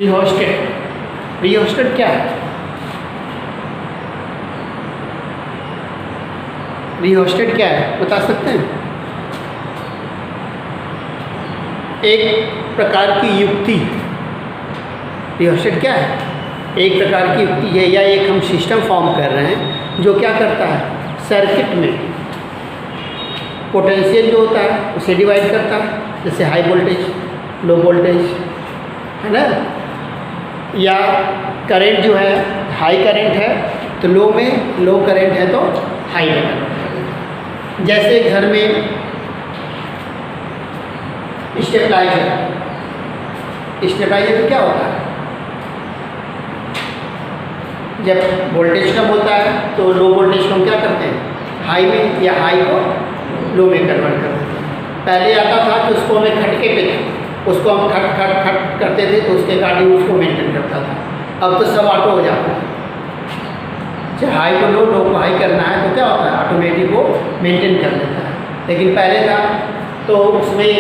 Rheostat. Rheostat क्या है? Rheostat क्या है बता सकते हैं? एक प्रकार की युक्ति। रिहोस्टेट क्या है? एक प्रकार की युक्ति है या एक हम सिस्टम फॉर्म कर रहे हैं जो क्या करता है, सर्किट में पोटेंशियल जो होता है उसे डिवाइड करता है, जैसे हाई वोल्टेज, लो वोल्टेज, है ना, या करंट जो है हाई करंट है तो लो में, लो करंट है तो हाई में करंट है। जैसे घर में स्टेबलाइजर, स्टेबलाइजर क्या होता है, जब वोल्टेज कम होता है तो लो वोल्टेज को हम क्या करते हैं, हाई में, या हाई को लो में कन्वर्ट कर देते हैं। पहले आता था कि उसको हमें खटके पे, उसको हम खट खट खट करते थे तो उसके अकॉर्डिंग उसको मेंटेन करता था। अब तो सब ऑटो हो जाता है, चाहे हाई को लो, लो को हाई करना है तो क्या होता है, ऑटोमेटिक वो मेंटेन कर लेता है। लेकिन पहले था तो उसमें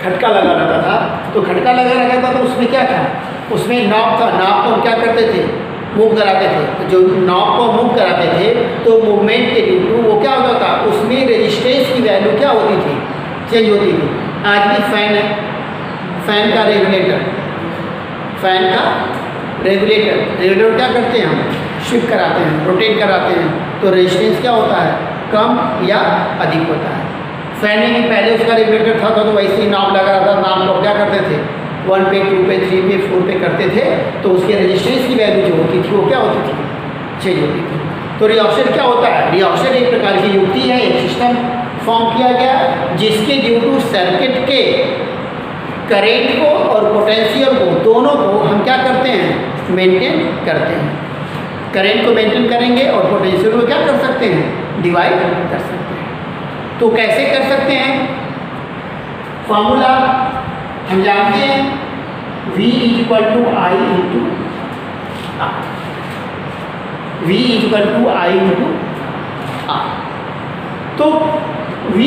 खटका लगा रहता था, तो खटका लगा रहता था तो उसमें क्या था, उसमें नॉब था, नॉब को हम क्या करते थे, मूव कराते थे। तो जो नॉब को मूव कराते थे तो मूवमेंट के ड्यू वो क्या होता था, उसमें रेजिस्टेंस की वैल्यू क्या होती थी, चेंज होती थी। आज भी फैन है, फैन का रेगुलेटर, फैन का रेगुलेटर क्या करते हैं, हम शिफ्ट कराते हैं, रोटेट कराते हैं, तो रेजिस्टेंस क्या होता है, कम या अधिक होता है। फैन में भी पहले उसका रेगुलेटर था तो वैसे ही नॉब लगा था, नॉब को क्या करते थे 1 पे, 2 पे, 3 पे, 4 पे करते थे तो उसके रेजिस्टेंस की वैल्यू जो होती थी वो क्या होती थी, चेंज होती थी। तो रिऑक्शन क्या होता है, रिऑक्शन एक प्रकार की युक्ति है, एक सिस्टम फॉर्म किया गया जिसके ड्यू टू सर्किट के करेंट को और पोटेंशियल को, दोनों को हम क्या करते हैं, मेंटेन करते हैं। करेंट को मेंटेन करेंगे और पोटेंशियल को क्या कर सकते हैं, डिवाइड कर सकते हैं। तो कैसे कर सकते हैं, फॉर्मूला हम जानते हैं, V equal to I into R, V equal to I into R. तो V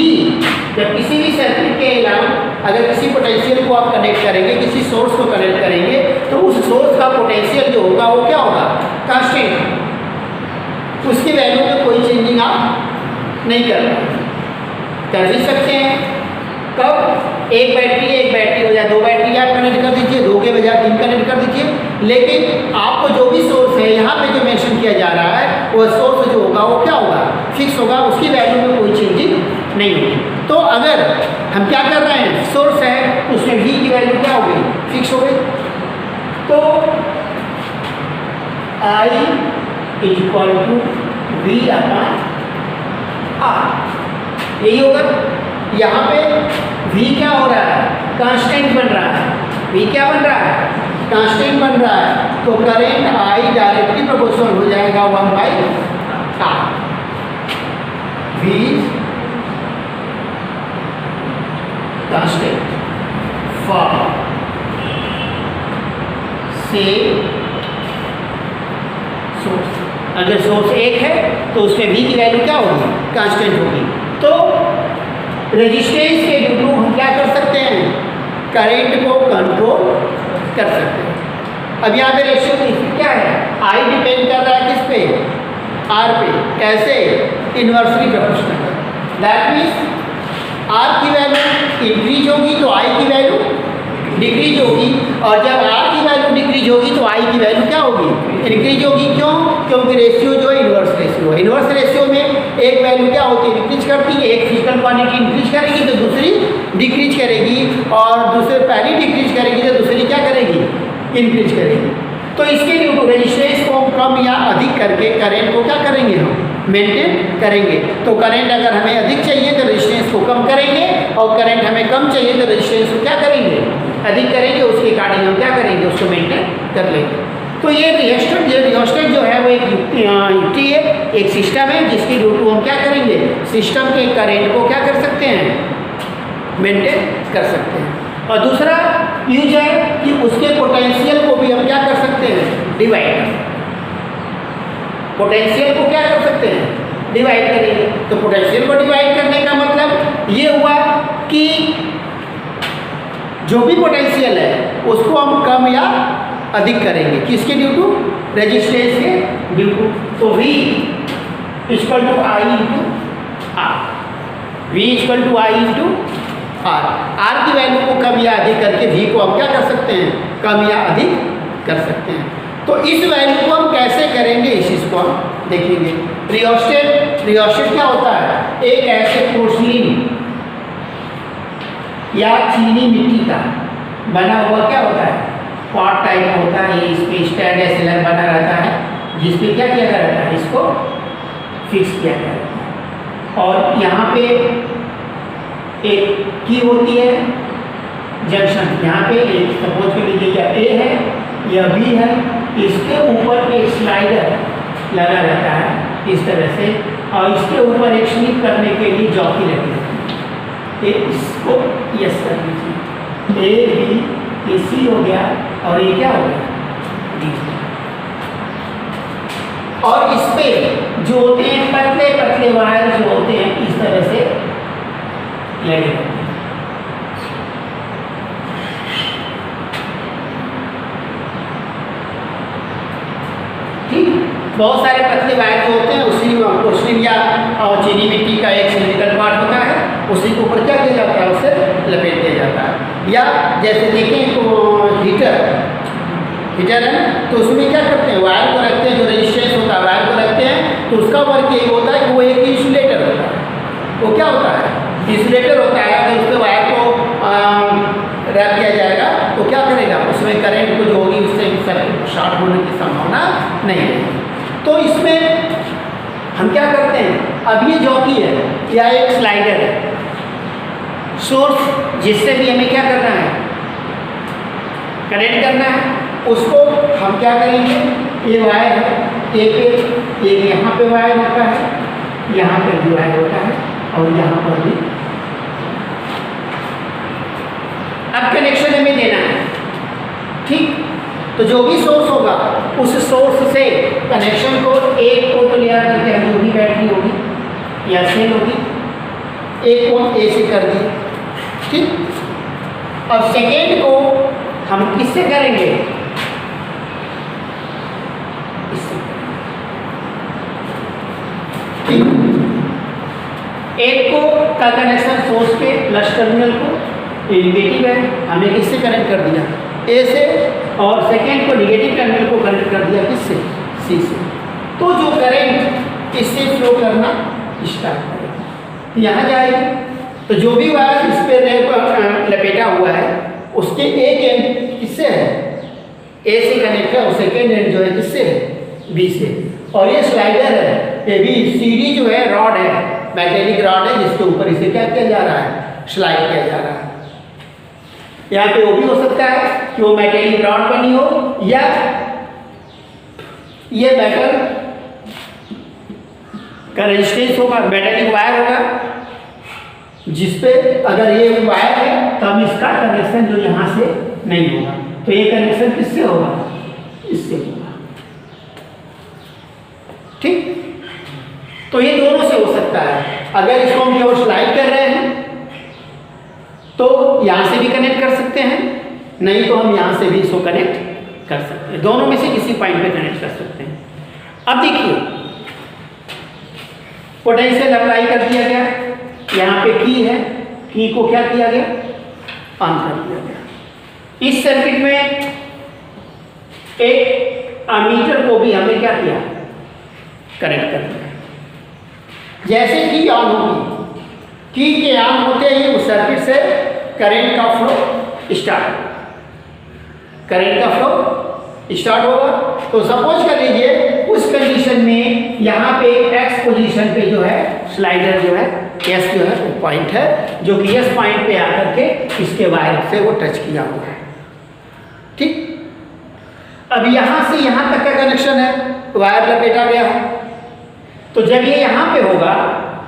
जब किसी भी सर्किट के अलावा अगर किसी पोटेंशियल को आप कनेक्ट करेंगे, किसी सोर्स को कनेक्ट करेंगे तो उस सोर्स का पोटेंशियल जो होगा वो क्या होगा, कांस्टेंट, उसकी वैल्यू में कोई चेंजिंग आप नहीं कर भी सकते हैं। कब, एक बैटरी हो जाए, 2 बैटरी आप कनेक्ट कर दीजिए, 2 के बजाय 3 कनेक्ट कर दीजिए। लेकिन आपको जो भी सोर्स है यहाँ पे जो मेंशन किया जा रहा है वो सोर्स जो होगा वो क्या होगा, फिक्स होगा, उसकी वैल्यू में कोई चेंजिंग नहीं होगी। तो अगर हम क्या कर रहे हैं, सोर्स है उसमें V की वैल्यू क्या हो गई, फिक्स हो गई। तो I equal to V upon R यही होगा। यहाँ पे V क्या हो रहा है, कांस्टेंट बन रहा है, V क्या बन रहा है, कांस्टेंट बन रहा है। तो करेंट I डायरेक्टली प्रोपोर्शनल हो जाएगा 1/R। V कांस्टेंट फॉर से सोर्स, अगर सोर्स एक है तो उसमें V की वैल्यू क्या होगी, कांस्टेंट होगी। तो रेजिस्टेंस के ड्यू टू हम क्या कर सकते हैं, करंट को कंट्रोल कर सकते हैं। अब यहाँ पे रेशियो क्या है, I डिपेंड कर रहा है किस पे, R पे। कैसे, inversely proportional. That means R की वैल्यू इंक्रीज होगी तो I की वैल्यू डिक्रीज होगी, और जब R की वैल्यू डिक्रीज होगी तो I की वैल्यू क्या होगी, इंक्रीज होगी। क्यों, क्योंकि रेशियो जो है इन्वर्स रेशियो है। इन्वर्स रेशियो में एक वैल्यू क्या होती है, इंक्रीज करती है, एक फिजिकल क्वांटिटी इंक्रीज करेगी तो दूसरी डिक्रीज करेगी, और दूसरे पहली डिक्रीज करेगी तो दूसरी क्या करेगी, इंक्रीज करेगी। तो इसके लिए रेजिस्टेंस को कम या अधिक करके करंट को क्या करेंगे, हम मेंटेन करेंगे। तो करंट अगर हमें अधिक चाहिए तो रेजिस्टेंस को कम करेंगे, और करंट हमें कम चाहिए तो रेजिस्टेंस को क्या करेंगे, अधिक करेंगे। उसके अकॉर्डिंग हम क्या करेंगे, उसको मेंटेन कर लेंगे। तो ये रियोस्टेट जो है वो एक युक्ति है, एक सिस्टम है जिसकी ड्यू टू हम क्या करेंगे, सिस्टम के करंट को क्या कर सकते हैं, मेंटेन कर सकते हैं। और दूसरा यूज है कि उसके पोटेंशियल को भी हम क्या कर सकते हैं, डिवाइड। पोटेंशियल को क्या कर सकते हैं, डिवाइड करेंगे। तो पोटेंशियल को डिवाइड करने का मतलब ये हुआ कि जो भी पोटेंशियल है उसको हम कम या अधिक करेंगे, किसके ड्यू टू, रेजिस्टेंस के ड्यू टू। तो V equal to I into R, V equal to I into R. R की वैल्यू को कम या अधिक करके V को हम क्या कर सकते हैं, कम या अधिक कर सकते हैं। तो इस वैल्यू को हम कैसे करेंगे, इस चीज़ को हम देखेंगे। रियोस्टेट, रियोस्टेट क्या होता है, एक ऐसे पोर्सिलिन या चीनी मिट्टी का बना हुआ क्या होता है, पॉट टाइप का होता है, इसमें स्टैंड या सिलर बना रहता है, जिसपे क्या किया रहता है, इसको फिक्स किया गया रहता है। और यहाँ पे एक की होती है जंक्शन, यहाँ पे एक सपोज के लीजिए या ए है या बी है, इसके ऊपर एक स्लाइडर लगा रहता है इस तरह से, और इसके ऊपर एक स्लिप करने के लिए जॉकी लगी रहती है। इसको यस कर दीजिए, ए बी, ए सी हो गया और ये क्या हो गया, डी। और इस पे जो होते हैं पतले पतले वायर जो होते हैं इस तरह से लगे रहते हैं। ठीक, बहुत सारे पतले वायर जो होते हैं उसी पोर्सिलिन या चीनी मिट्टी का एक सिलिंड्रिकल पार्ट होता है, उसी के ऊपर क्या किया जाता है, उसे लपेट दिया जाता है। या जैसे देखें तो हीटर है, तो उसमें क्या करते हैं, वायर को रखते हैं, जो रेजिस्टेंस होता है वायर को रखते हैं, तो उसका वर्क यही होता है कि वो एक इंसुलेटर होता है। वो क्या होता है, इंसुलेटर होता है। अगर उसके वायर को रैप किया जाएगा तो क्या करेगा, उसमें करंट को जो होगी उससे सर्किट शॉर्ट होने की संभावना नहीं है। तो इसमें हम क्या करते हैं, अब ये जॉकी है या एक स्लाइडर है, सोर्स जिससे भी हमें क्या करना है, कनेक्ट करना है, उसको हम क्या करेंगे, ये वायर है, एक यहाँ पे वायर होता है, यहाँ पर भी वायर होता है और यहाँ पर भी। अब कनेक्शन हमें देना है, ठीक। तो जो भी सोर्स होगा उस सोर्स से कनेक्शन को, एक को तो लिया करके हम जो भी बैटरी होगी या सेल होगी, एक को ए से कर दी, ठीक। अब सेकेंड को हम किससे करेंगे, इससे, ठीक। एक को का कनेक्शन सोर्स के प्लस टर्मिनल को नेगेटिव है, हमने किससे कनेक्ट कर दिया, ए से, और सेकेंड को नेगेटिव टर्मिनल को कनेक्ट कर दिया किससे, सी से। तो जो करंट इससे फ्लो करना स्टार्ट करेगा, यहाँ जाएगी। तो जो भी वायर इस पर लपेटा हुआ है उसके एक एंड किससे है, ए से कनेक्ट है, और सेकेंड एंड जो है किससे है, बी से। और ये स्लाइडर है, ये भी सी डी जो है रॉड है, मैग्नेटिक रॉड है, जिसके ऊपर इसे क्या किया जा रहा है, स्लाइड किया जा रहा है। यहाँ पे वो भी हो सकता है कि वो मेटेलिक रॉड बनी हो, या ये मेटल का रेजिस्टेंस होगा, मेटेलिक वायर होगा, जिसपे अगर ये वायर है तो हम इसका कनेक्शन जो यहाँ से नहीं होगा, तो ये कनेक्शन किससे होगा, इससे होगा, ठीक। तो ये दोनों से हो सकता है। अगर इसको हम केवल स्लाइड कर रहे हैं तो यहाँ से भी कनेक्ट कर सकते हैं, नहीं तो हम यहाँ से भी इसको कनेक्ट कर सकते हैं, दोनों में से किसी पॉइंट पे कनेक्ट कर सकते हैं। अब देखिए, पोटेंशियल अप्लाई कर दिया गया, यहाँ पे की है, की को क्या किया गया, ऑन कर दिया गया। इस सर्किट में एक अमीटर को भी हमने क्या किया, कनेक्ट कर दिया। जैसे की ऑन होगी, की के ऑन होते ही उस सर्किट से करंट का फ्लो स्टार्ट, करंट का फ्लो स्टार्ट होगा। तो सपोज कर लीजिए उस कंडीशन में यहाँ पे एक्स पोजीशन पे जो है स्लाइडर जो है, एस जो है वो पॉइंट है, जो कि एस पॉइंट पे आकर के इसके वायर से वो टच किया हुआ है, ठीक। अब यहाँ से यहाँ तक का कनेक्शन है, वायर लपेटा गया है, तो जब ये यहाँ पे होगा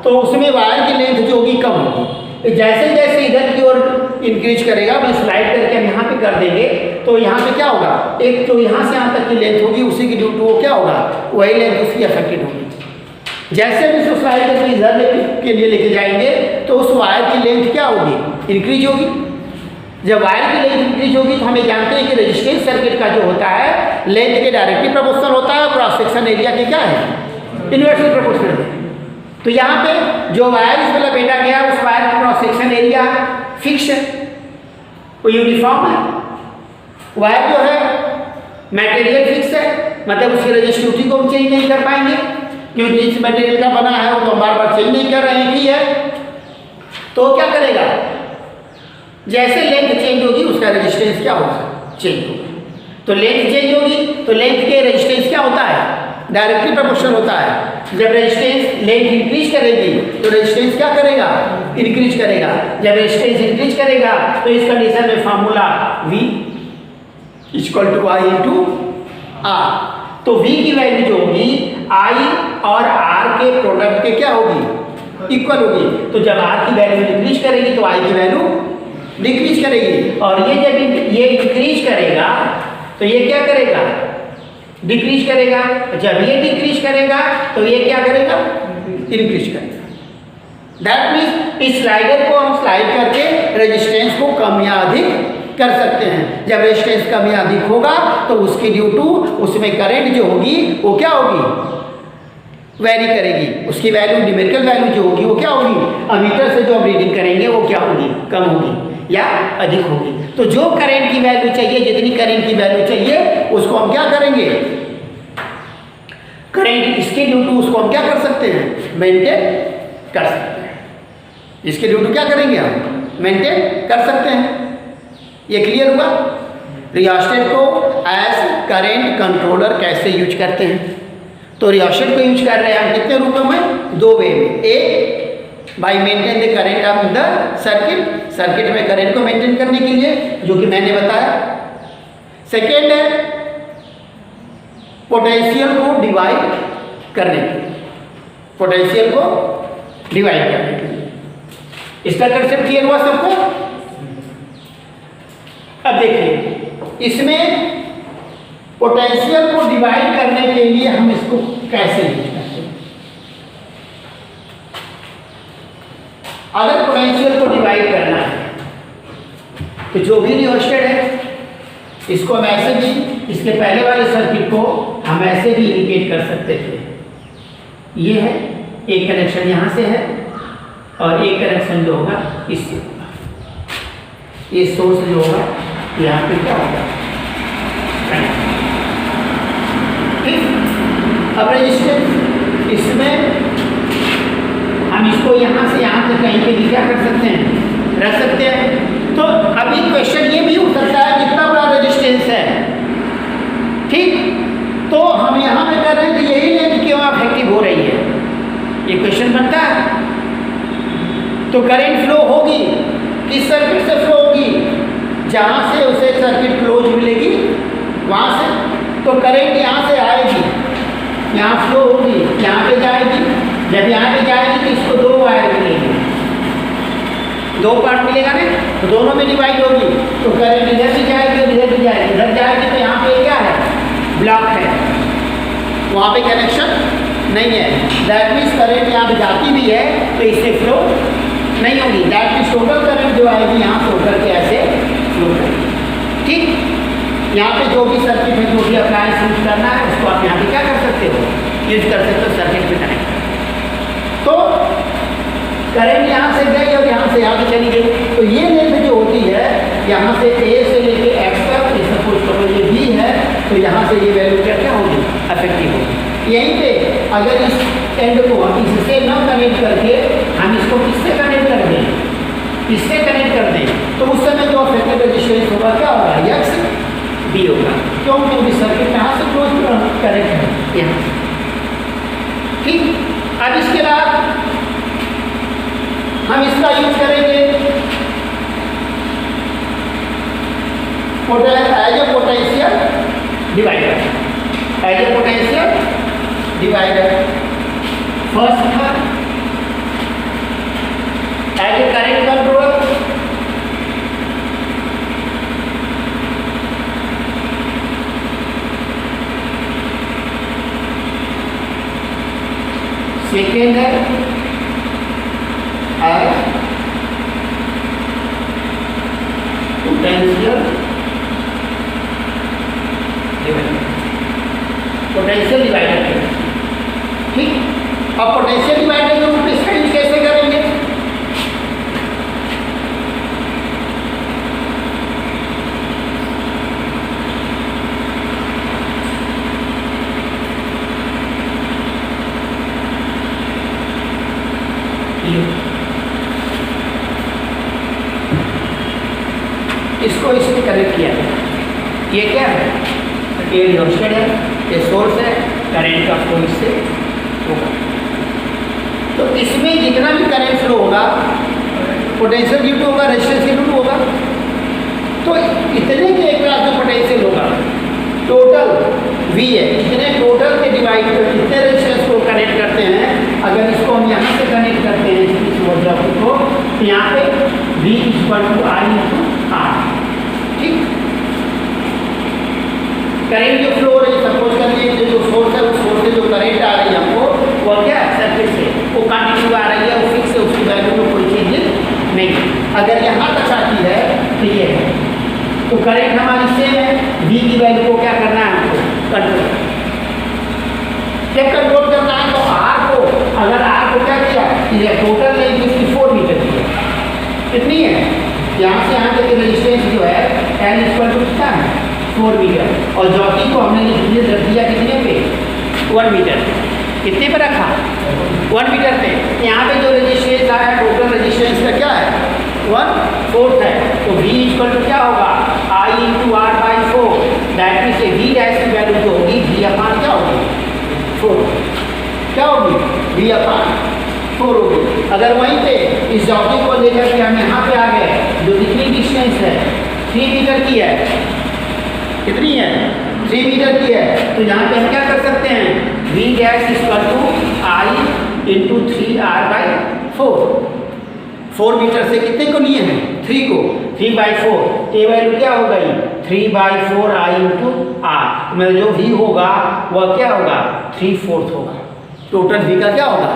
तो उसमें वायर की लेंथ जो होगी कम होगी। जैसे जैसे इधर की ओर इंक्रीज करेगा, मैं स्लाइड करके हम यहाँ पे कर देंगे, तो यहाँ पे क्या होगा, एक तो यहाँ से यहाँ तक की लेंथ होगी, उसी की ड्यू टू वो क्या होगा, वही लेंथ उसकी अफेक्टेड होगी। जैसे भी उसको स्लाइड करके इधर के लिए लेके जाएंगे तो उस वायर की लेंथ क्या होगी, इंक्रीज होगी, जब वायर की लेंथ इंक्रीज होगी तो हमें जानते हैं कि रेजिस्टेंस सर्किट का जो होता है लेंथ के डायरेक्टली प्रोपोर्शनल होता है, क्रॉस सेक्शन एरिया के क्या है, इन्वर्सली प्रोपोर्शनल है। तो यहाँ पे जो वायर इसमें लपेटा गया उस वायर का क्रॉस सेक्शन एरिया फिक्स है, वो यूनिफॉर्म है। वायर जो है मटेरियल फिक्स है, मतलब उसकी रेजिस्टिविटी को हम चेंज नहीं कर पाएंगे क्योंकि जिस मटेरियल का बना है वो तो बार बार चेंज नहीं कर रहे हैं कि है। तो क्या करेगा, जैसे लेंथ चेंज होगी उसका रेजिस्टेंस क्या होगा, चेंज होगा। तो लेंथ चेंज होगी तो लेंथ के रेजिस्टेंस क्या होता है, डायरेक्टली प्रोपोर्शनल होता है। जब रेजिस्टेंस लेंथ इंक्रीज करेगी तो रेजिस्टेंस क्या करेगा, इंक्रीज करेगा। जब रेजिस्टेंस इंक्रीज करेगा तो इस कंडीशन में फार्मूला V = I × R। तो V की वैल्यू जो होगी I और R के प्रोडक्ट के क्या होगी, इक्वल होगी। तो जब R की वैल्यू इंक्रीज करेगी तो I की वैल्यू डिक्रीज करेगी, और ये जब ये इंक्रीज करेगा तो ये क्या करेगा, डिक्रीज करेगा। जब ये डिक्रीज करेगा तो ये क्या करेगा, इंक्रीज करेगा। दैट मीन्स इस स्लाइडर को हम स्लाइड करके रेजिस्टेंस को कम या अधिक कर सकते हैं। जब रेजिस्टेंस कम या अधिक होगा तो उसके ड्यू टू उसमें करंट जो होगी वो क्या होगी, वेरी करेगी। उसकी वैल्यू न्यूमेरिकल वैल्यू जो होगी वो क्या होगी, अमीटर से जो हम रीडिंग करेंगे वो क्या होगी, कम होगी या अधिक होगी। तो जो करंट की वैल्यू चाहिए, जितनी करंट की वैल्यू चाहिए उसको हम क्या करेंगे, करंट इसके ड्यू टू उसको हम क्या कर सकते हैं, मेंटेन कर सकते हैं। इसके ड्यू टू क्या करेंगे, हम मेंटेन कर सकते हैं। ये क्लियर हुआ। रियोस्टेट को एज करंट कंट्रोलर कैसे यूज करते हैं, तो रियोस्टेट को यूज कर रहे हैं हम कितने रूपों में, दो वे में। एक by maintain the current of the circuit, circuit में करंट को मेंटेन करने के लिए, जो कि मैंने बताया। सेकेंड है पोटेंशियल को डिवाइड करने के लिए, पोटेंशियल को डिवाइड करने के लिए। इसका कंसेप्ट क्लियर हुआ सबको। अब देखिए इसमें पोटेंशियल को डिवाइड करने के लिए हम इसको कैसे यूज करते हैं। अगर पोटेंशियल को डिवाइड करना है तो जो भी रियोस्टेट है इसको हम ऐसे भी, इसके पहले वाले सर्किट को हम ऐसे भी इंडिकेट कर सकते थे। ये है एक कनेक्शन यहाँ से है और एक कनेक्शन जो होगा इससे होगा। ये सोर्स जो होगा यहाँ पे क्या होगा, ठीक। अब रेजिस्टेंस इसमें हम इसको यहाँ से यहाँ तक कहीं पे भी क्या कर सकते हैं, रख सकते हैं। तो अभी क्वेश्चन ये भी हो सकता है कितना बड़ा रेजिस्टेंस है, ठीक। तो हम यहाँ पे कर रहे हैं कि यही लेंथ क्यों अफेक्टिव हो रही है, ये क्वेश्चन बनता है। तो करंट फ्लो होगी किस सर्किट से फ्लो होगी, जहाँ से उसे सर्किट क्लोज मिलेगी वहाँ से। तो करंट यहाँ से आएगी, यहाँ फ्लो होगी, यहाँ पे जाएगी। जब यहाँ पे जाएगी तो इसको दो वायर मिलेंगे, दो पार्ट मिलेगा ना, तो दोनों में डिवाइड होगी। तो करंट इधर भी जाएगी और इधर भी जाएगी। इधर जाएगी तो यहाँ पे क्या है, ब्लॉक है, वहाँ पे कनेक्शन नहीं है। दैट मीन्स करंट यहाँ पे जाती भी है तो इससे फ्लो नहीं होगी। दैट मीन्स टोटल करंट जो आएगी यहाँ से होकर के ऐसे फ्लो करेगी, ठीक। यहाँ पे जो भी सर्किट है, जो भी अप्लायंस यूज करना है उसको आप यहाँ पे क्या कर सकते हो, यूज कर सकते हो, सर्किट में कनेक्ट। तो करंट यहाँ से गई और यहाँ से यहाँ पे चली गई। तो ये लेंथ जो होती है यहाँ से A से लेके X तक, सपोज करो ये B है, तो यहाँ से ये वैल्यू क्या क्या होगी, अफेक्टिव होगी। यहीं पे अगर इस एंड को हम इससे न कनेक्ट करके हम इसको किससे कनेक्ट कर दें, इससे कनेक्ट कर दें, तो उस समय जो अफेक्टेड रेजिस्टेंस होगा क्या होगा, X B होगा। क्यों, क्योंकि सर्किट कहाँ से क्लोज कनेक्ट है, यहाँ से, ठीक। अब इसके बाद हम इसका यूज करेंगे as a potential divider, as a potential divider. First था as a current controller, second है एज पोटेंशियल डिवाइडर। ठीक, अब पोटेंशियल डिवाइडर को प्रिस्क्राइब कैसे करेंगे? इसको इसमें कनेक्ट किया है। ये क्या है? ये रिजोस्टेट है, ये सोर्स है, करंट का फ्लो इससे होगा। तो इसमें जितना भी करंट फ्लो होगा पोटेंशियल ड्यू टू होगा, रेजिस्टेंस ड्यू टू होगा। तो इतने के एक क्लास में पोटेंशियल होगा, टोटल V है, इतने टोटल के डिवाइड इतने रेजिस्टेंस को कनेक्ट करते हैं। अगर इसको हम यहाँ से कनेक्ट करते हैं इस वोल्टेज को, तो यहाँ पे V = I/R। ठीक, करंट जो फ्लो हो रही है, सपोज करिए जो सोर्स है, उस सोर्स से जो करंट आ रही है हमको, वो क्या है? सर्किट से वो कंटिन्यू आ रही है, वो फिक्स है, उसकी वैल्यू में कोई चेंज नहीं। अगर यहाँ तक आती है तो ये है, तो करंट हमारी सेम है, V की वैल्यू को क्या करना है? हमको कंट्रोल। जब कंट्रोल करना है तो R को, अगर R को क्या किया, ये टोटल लेंथ इसकी 4 मीटर की है। कितनी है? यहाँ से यहाँ तक रेजिस्टेंस जो है L = कितना है? 4 मीटर। और जॉकी को हमने रख दिया कितने पे? 1 मीटर। कितने पे रखा? 1 मीटर पे। यहाँ पे जो रेजिस्टेंस आया टोटल रेजिस्टेंस का क्या है? 1/4 है। तो V = क्या होगा? I/R/4। That means V dash की वैल्यू जो होगी V/, क्या होगी? 4। क्या होगी? V/4 होगी। अगर वहीं पे इस जॉकी को लेकर के हम यहाँ पे आ गए, जो कितनी डिस्टेंस है? 3 मीटर की है। कितनी है? 3 मीटर की है। तो यहाँ पे हम क्या कर सकते हैं? V dash = I × 3R/4। 4 metre से कितने को लिए हैं? 3 को। 3/4 ये वैल्यू क्या हो गई? 3/4 I × R। मतलब जो V होगा वह क्या होगा? 3/4 होगा। टोटल V का क्या होगा?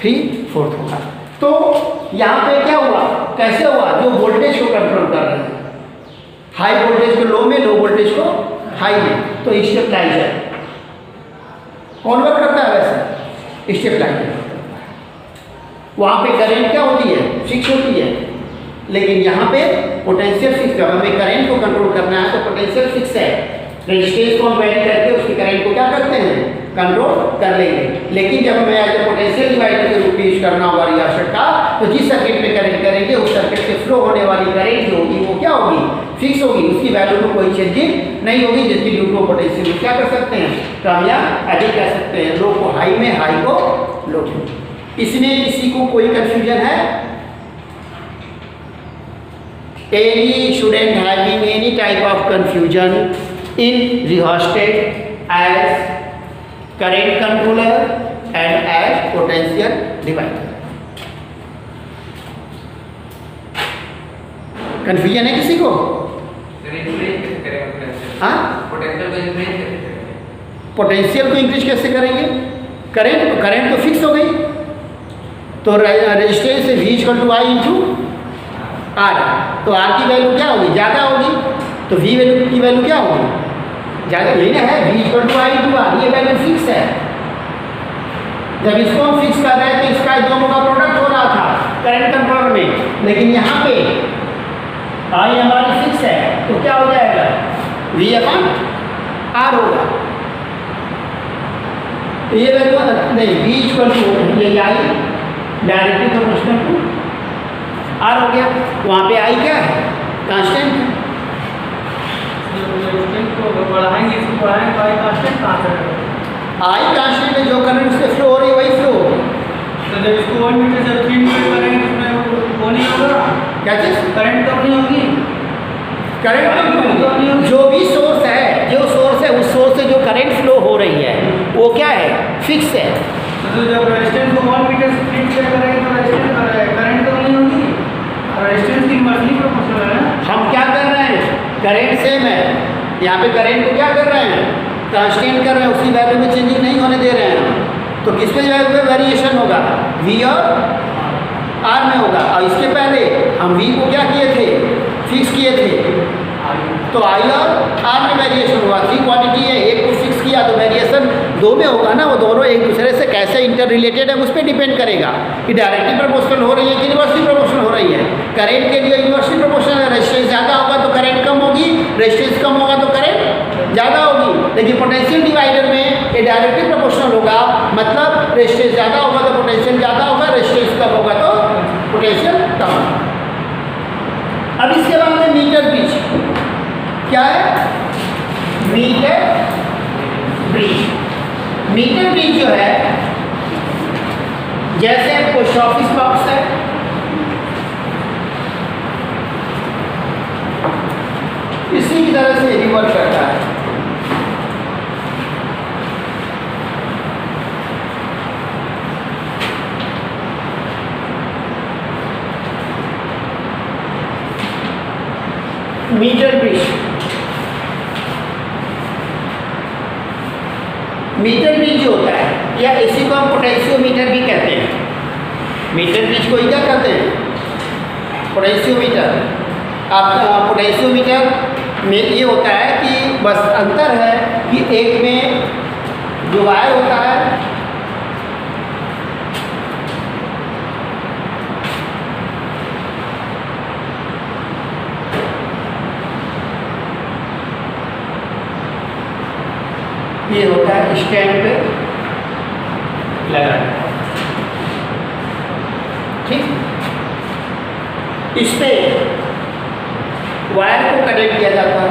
3/4 होगा। तो यहाँ पे क्या हुआ? कैसे हुआ? जो वोल्टेज को कंट्रोल कर रहे हैं, हाई वोल्टेज को लो में, लो वोल्टेज को हाई में। तो स्टेबलाइजर कौन वर्क करता है? वैसे स्टेबलाइजर। वहाँ पे करंट क्या होती है? फिक्स होती है। लेकिन यहाँ पे पोटेंशियल फिक्स है। हमें करंट को कंट्रोल करना है तो पोटेंशियल फिक्स है। रेजिस्टेंस को हम वैरी करके उसके करंट को क्या करते हैं? कंट्रोल कर लेंगे। लेकिन जब हमें एज ए पोटेंशियल डिवाइडर के रूप में यूज करना होगा रियासत का, तो जिस सर्किट में करंट करेंगे उस सर्किट से फ्लो होने वाली करंट जो होगी वो क्या होगी? फिक्स होगी। उसकी वैल्यू में कोई चेंजिंग नहीं होगी, जिसकी ड्यू टू पोटेंशियल क्या कर सकते हैं? कम या अधिक कह सकते हैं। लो को हाई में, हाई को लो में। इसमें किसी को कोई कंफ्यूजन है? Any student having any type of confusion in rheostat as current controller and as potential divider? Confusion है किसी को? हाँ, पोटेंशियल को इंक्रीज कैसे करेंगे? करंट तो फिक्स हो गई, तो रेजिस्टेंस से V = I × R। तो R की वैल्यू क्या होगी? ज़्यादा होगी। तो V वैल्यू की वैल्यू क्या होगी? ज़्यादा। यही ना है, V = I × R। ये वैल्यू फिक्स है। जब इसको हम फिक्स कर रहे हैं तो इसका दोनों का प्रोडक्ट हो रहा था करंट कंट्रोलर में। लेकिन यहाँ पे I हमारी फिक्स है, तो क्या हो जाएगा? V/R होगा। तो ये वैल्यू नहीं, V = ये I directly proportional to R हो गया। वहाँ पे I क्या है? कांस्टेंट है। बढ़ाएंगे, इसको बढ़ाएंगे तो I कांस्टेंट कहाँ से? I कांस्टेंट है, जो करंट उससे फ्लो हो रही है वही फ्लो होगी। तो जब इसको 1 मीटर से 3 मीटर करेंगे उसमें वो नहीं होगा? क्या चीज़? करंट कम नहीं होगी? करंट जो भी सोर्स है, जो सोर्स है उस सोर्स से जो करंट फ्लो हो रही है वो क्या है? फिक्स है। तो जब रेजिस्टेंस को 1 मीटर से 3 मीटर करेंगे तो रेजिस्टेंस करंट कम नहीं होगी? रेजिस्टेंस की इनवर्सली प्रोपोर्शनल है। हम क्या कर रहे हैं? करंट सेम है। यहाँ पे करंट को क्या कर रहे हैं? कांस्टेंट कर रहे हैं, उसकी वैल्यू में चेंजिंग नहीं होने दे रहे हैं। तो किस पे वेरिएशन होगा? V और R में होगा। और इसके पहले हम V को क्या किए थे? फिक्स किए थे, तो आई और आर में वेरिएशन हुआ। 3 क्वांटिटी है, एक को फिक्स किया तो वेरिएशन 2 में होगा ना। वो दोनों एक दूसरे से कैसे इंटर रिलेटेड है उस पर डिपेंड करेगा कि डायरेक्टली प्रोपोर्शनल हो रही है कि इन्वर्सली प्रोपोर्शनल हो रही है। करंट के लिए इन्वर्सली प्रोपोर्शनल है, रेजिस्टेंस ज़्यादा होगा तो करंट कम होगी, रेजिस्टेंस कम होगा तो करंट ज़्यादा होगी। लेकिन पोटेंशियल डिवाइडर में ये डायरेक्टली प्रोपोर्शनल होगा, मतलब रेजिस्टेंस ज़्यादा होगा तो पोटेंशियल ज़्यादा होगा, रेजिस्टेंस कम होगा तो पोटेंशियल कम होगा। अब इसके बाद में मीटर ब्रिज क्या है? Metre bridge. मीटर ब्रिज जो है जैसे पोस्ट ऑफिस बॉक्स है, इसी की तरह से भी वर्क करता है। मीटर ब्रिज, मीटर ब्रिज जो होता है या इसी को हम पोटेंशियोमीटर भी कहते हैं। मीटर ब्रिज को ही क्या कहते हैं? पोटेंशियोमीटर। आप पोटेंशियोमीटर में ये होता है कि बस अंतर है कि एक में जो वायर होता है ये होता है स्टैंड पे लगाना, ठीक। इस पे वायर को कनेक्ट किया जाता है।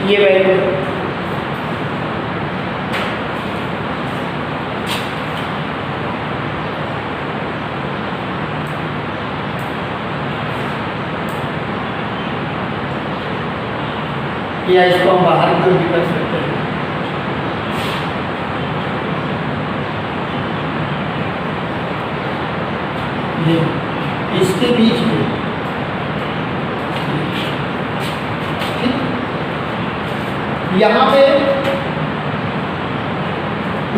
ये वैल्यू या इसको हम बाहर की ओर भी कर सकते हैं। ये इसके बीच में यहाँ पे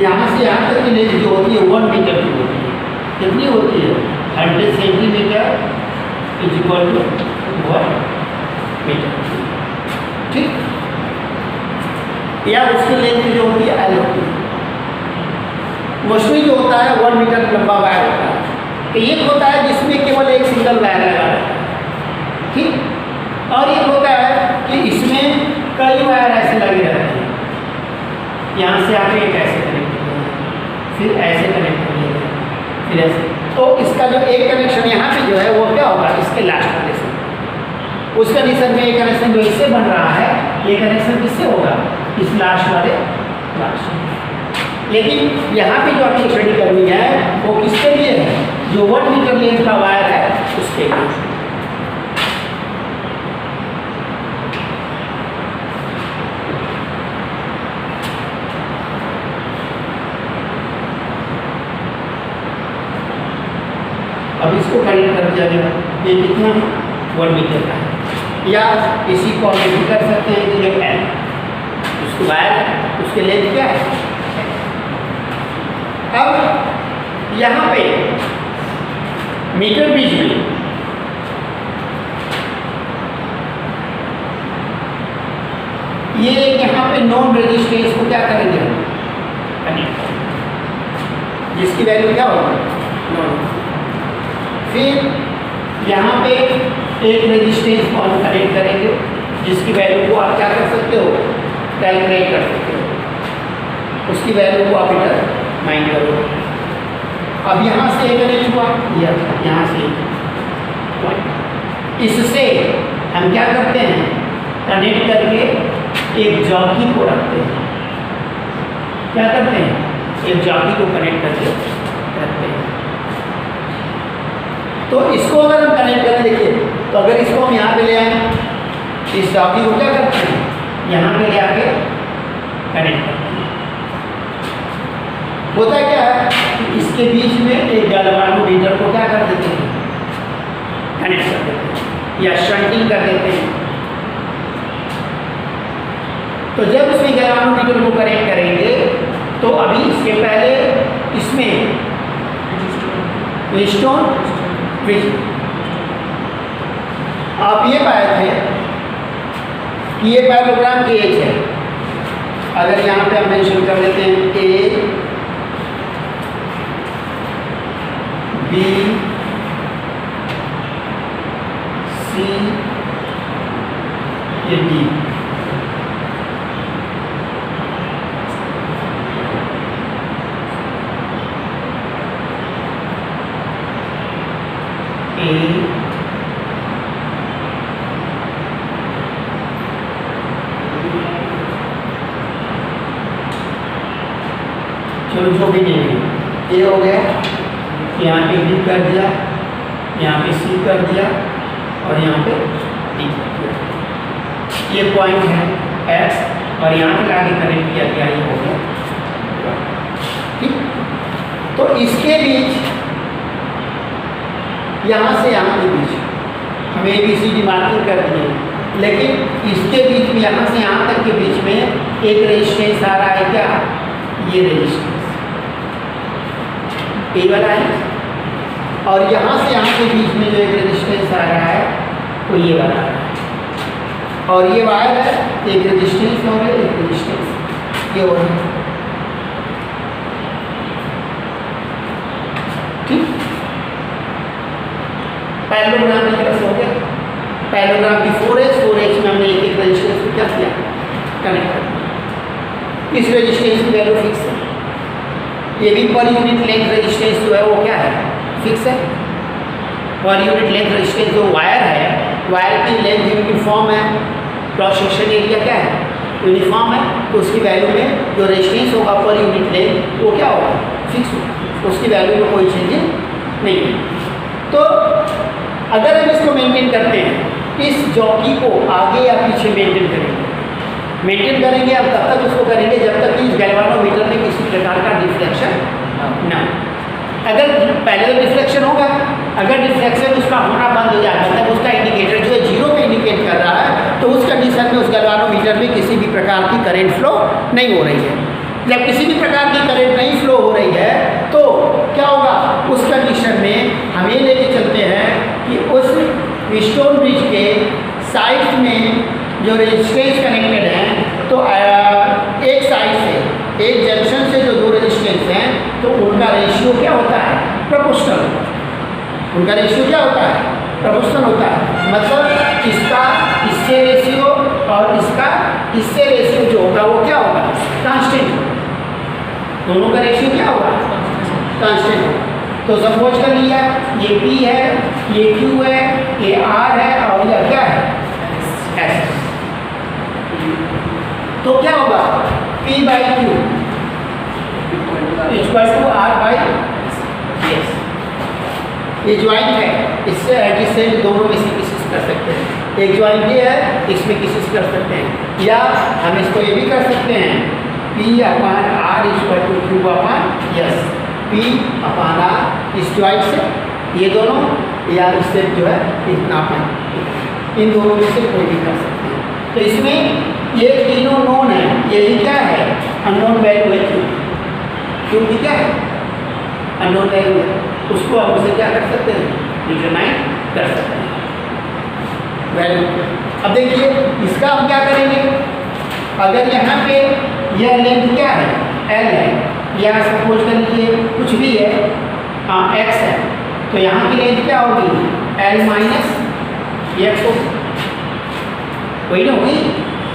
यहाँ से यहाँ तक की लेंथ जो होती है 1 मीटर की होती है। कितनी होती है? 100 centimetre is equal to 1 metre, ठीक। या उसकी लेंथ जो होती है एल होती है। मोस्टली जो होता है 1 मीटर लंबा वायर होता है। तो एक होता है जिसमें केवल एक सिंगल वायर लगा रहता है, ठीक। और एक होता है कि इसमें कई वायर ऐसे लगे रहते हैं। यहाँ से आके एक ऐसे कनेक्ट किया, फिर ऐसे कनेक्ट किया, फिर ऐसे। तो इसका जो एक कनेक्शन यहाँ पे जो है वो क्या होगा? इसके लास्ट वाले से। उस कंडीशन में ये कनेक्शन जो इससे बन रहा है, ये कनेक्शन किससे होगा? इस लास्ट वाले लास्ट। लेकिन यहाँ पे जो आपकी स्टडी करनी है वो किसके लिए है? जो 1 मीटर लेंथ का वायर है उसके लिए। अब इसको कनेक्ट कर दिया गया, ये कितना है? 1 मीटर का है। या इसी को हम भी कर सकते हैं कि ये एल, उसको वायर उसके लेंथ क्या है? अब यहाँ पे मीटर ब्रिज में ये यहाँ पे नॉन रेजिस्टेंस को क्या करेंगे? कनेक्ट, जिसकी वैल्यू क्या होगी? नॉन। फिर यहाँ पे एक रेजिस्टेंस को हम कनेक्ट करेंगे जिसकी वैल्यू को आप क्या कर सकते हो? कैलकुलेट कर सकते हो। उसकी वैल्यू को आप इधर माइंड करो। अब यहाँ से एक कनेक्ट हुआ, यहाँ से इससे हम क्या करते हैं? कनेक्ट करके एक जॉकी को रखते हैं। क्या करते हैं? एक जॉकी को कनेक्ट करके रखते हैं। तो इसको अगर हम कनेक्ट करें, देखिए, तो अगर इसको हम यहाँ पे ले आए, इस जॉकी को क्या करते हैं? यहाँ पे ले आके कनेक्ट करते हैं। होता क्या है कि इसके बीच में एक गैल्वानोमीटर को क्या कर देते हैं? कनेक्ट कर देते हैं या शंटिंग कर देते हैं। तो जब इसमें गैल्वानोमीटर को कनेक्ट करेंगे तो अभी इसके पहले इसमें स्टोन ब्रिज आप ये पाए थे कि ये पैराग्राम की एज है। अगर यहाँ पे हम मेंशन कर देते हैं ए बी सी ये डी, चलो जो भी नहीं है, ए हो गया, यहाँ पे बी कर दिया, यहाँ पे सी कर दिया और यहाँ पे डी कर दिया। ये पॉइंट है एक्स और यहाँ पे आगे कनेक्ट किया गया, ये हो गया। ठीक, तो इसके बीच यहाँ से यहाँ के बीच हमें ABCD मार्किंग कर दिए, लेकिन इसके बीच में यहाँ से यहाँ तक के बीच में एक रेजिस्टेंस आ रहा है। क्या? ये रेजिस्टेंस ए वाला है, और यहाँ से यहाँ के बीच में जो एक रेजिस्टेंस आ रहा है वो ये वाला है, और ये वायर है, एक रेजिस्टेंस और एक रेजिस्टेंस ये हो रहा है। ठीक, पैरेललोग्राम की तरफ हो गया। पैरेललोग्राम की 4H में हमने एक एक रेजिस्टेंस को क्या किया? कनेक्ट कर दिया। इस रेजिस्टेंस की वैल्यू फिक्स है, ये भी पर यूनिट लेंथ रेजिस्टेंस जो है वो क्या है? फिक्स है। पर यूनिट लेंथ रेजिस्टेंस जो वायर है, वायर की लेंथ यूनिफॉर्म है, क्रॉस सेक्शन एरिया क्या है? यूनिफॉर्म है, तो उसकी वैल्यू में जो रेजिस्टेंस होगा पर यूनिट लेंथ वो क्या होगा? फिक्स होगा, उसकी वैल्यू में कोई चेंज नहीं है। तो अगर हम इसको मेंटेन करते हैं, इस जॉकी को आगे या पीछे मेंटेन करेंगे अब तब तक उसको करेंगे जब तक कि इस गैल्वानोमीटर में किसी प्रकार का डिफ्लेक्शन ना। अगर पहले तो डिफ्लेक्शन होगा, अगर डिफ्लेक्शन उसका होना बंद हो जाए, मतलब उसका इंडिकेटर जो है 0 पे इंडिकेट कर रहा है, तो उस कंडीशन में उस गैल्वानोमीटर में किसी भी प्रकार की करंट फ्लो नहीं हो रही है। जब किसी भी प्रकार की करंट नहीं फ्लो हो रही है तो क्या होगा? उस कंडीशन में हम ये लेके चलते हैं कि उस स्टोन ब्रिज के साइड में जो रेजिस्टेंस कनेक्टेड हैं, तो एक साइड से, एक जंक्शन से जो दो रेजिस्टेंस हैं, तो उनका रेशियो क्या होता है? प्रोपोर्शनल। उनका रेशियो क्या होता है? प्रोपोर्शनल होता है। मतलब इसका इससे रेशियो और इसका इससे रेशियो जो होगा वो क्या होगा? कांस्टेंट। दोनों का रेशियो क्या होगा? कांस्टेंट होगा। तो सपोज कर लिया ये P है, ये Q है, ये R है और ये क्या है? S। तो क्या होगा? P by Q equal to R by S। ये ज्वाइंट है, इससे एडजेसेंट दोनों में से किसी से कर सकते हैं। एक ज्वाइंट ये है, इसमें किसी से कर सकते हैं, या हम इसको ये भी कर सकते हैं P upon R equal to Q upon S। P upon R इस ज्वाइंट से ये दोनों, या इससे जो है इतना अपन, इन दोनों में से कोई भी कर सकते हैं। तो इसमें ये तीनों नोन है, यही क्या है? अननोन वैल्यू है। क्यों भी क्या है? अननोन वैल्यू है, उसको हम उसे क्या कर सकते हैं? डिटरमाइन कर सकते हैं वैल्यू। अब देखिए इसका हम क्या करेंगे? अगर यहाँ पे यह लेंथ क्या है? L है, या सपोज कर लीजिए कुछ भी है, X है, तो यहाँ की लेंथ क्या होगी? L माइनस X होगी, वही ना होगी।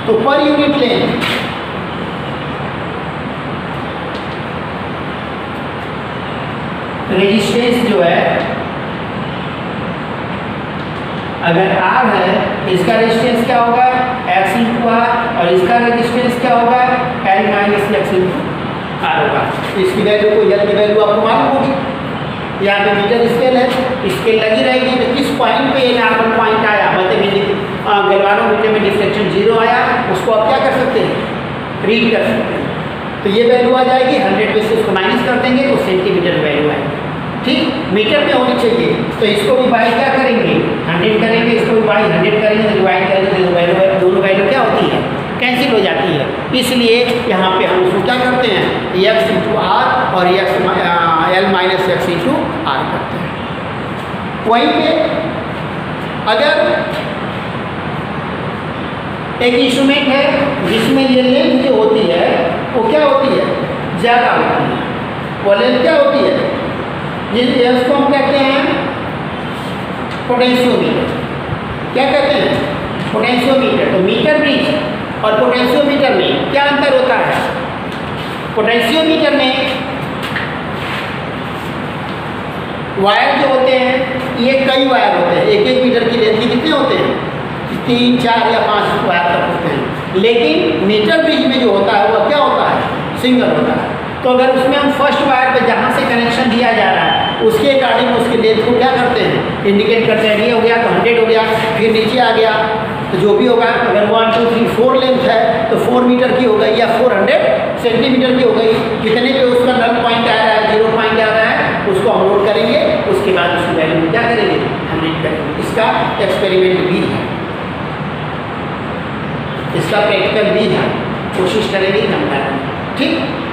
तो पर यूनिट लेंथ रेजिस्टेंस जो है, अगर R है, इसका रेजिस्टेंस क्या होगा? X इंटू R, और इसका रेजिस्टेंस क्या होगा? L minus X into R होगा। इसकी वैल्यू को, L की वैल्यू आपको मालूम होगी। यहाँ पे मीटर स्केल है, स्केल लगी रहेगी, तो किस पॉइंट पे ये नॉर्मल पॉइंट आया, मतलब गैल्वानोमीटर में डिफ्लेक्शन 0 आया, उसको आप क्या कर सकते हैं? रीड कर सकते हैं। तो ये वैल्यू आ जाएगी, 100 में से उसको माइनस कर देंगे तो सेंटीमीटर वैल्यू आएगी। ठीक, मीटर में होनी चाहिए, तो इसको भी बाई क्या करेंगे? 100 करेंगे, इसको भी बाई 100 करेंगे, तो डिवाइड करेंगे, तो दोनों वैल्यू क्या होती है? कैंसिल हो जाती है। इसलिए यहाँ पे हम उसको क्या करते हैं, एक्स इंटू आर और L minus X into R करते हैं। वहीं पे अगर एक इंस्ट्रूमेंट है जिसमें ये लेंथ जो होती है वो क्या होती है, ज़्यादा होती है, वो लेंथ क्या होती है, इसको हम कहते हैं पोटेंशियोमीटर। क्या कहते हैं, पोटेंशियोमीटर। तो मीटर ब्रिज और पोटेंशियोमीटर में क्या अंतर होता है, पोटेंशियोमीटर में वायर जो होते हैं ये कई वायर होते हैं, 1-1 मीटर की लेंथ के कितने होते हैं, 3, 4 या 5 वायर तक होते हैं। लेकिन मीटर ब्रिज में जो होता है वो क्या होता है, सिंगल होता है। तो अगर उसमें हम फर्स्ट वायर पे जहाँ से कनेक्शन दिया जा रहा है उसके अकॉर्डिंग उसके लेंथ को क्या करते हैं, इंडिकेट करते हैं। ये हो गया तो 100 हो गया, फिर नीचे आ गया तो जो भी होगा, अगर 1, 2, 3, 4 लेंथ है तो 4 मीटर की हो गई या 400 सेंटीमीटर की हो गई। कितने पे उसका नल पॉइंट आ रहा है, 0 पॉइंट आ रहा है, उसको हम नोट करेंगे। उसके बाद उसकी वैल्यू क्या करेंगे, हम रीड करेंगे। इसका एक्सपेरिमेंट भी है, इसका प्रैक्टिकल भी है, कोशिश करेंगे हम करेंगे। ठीक।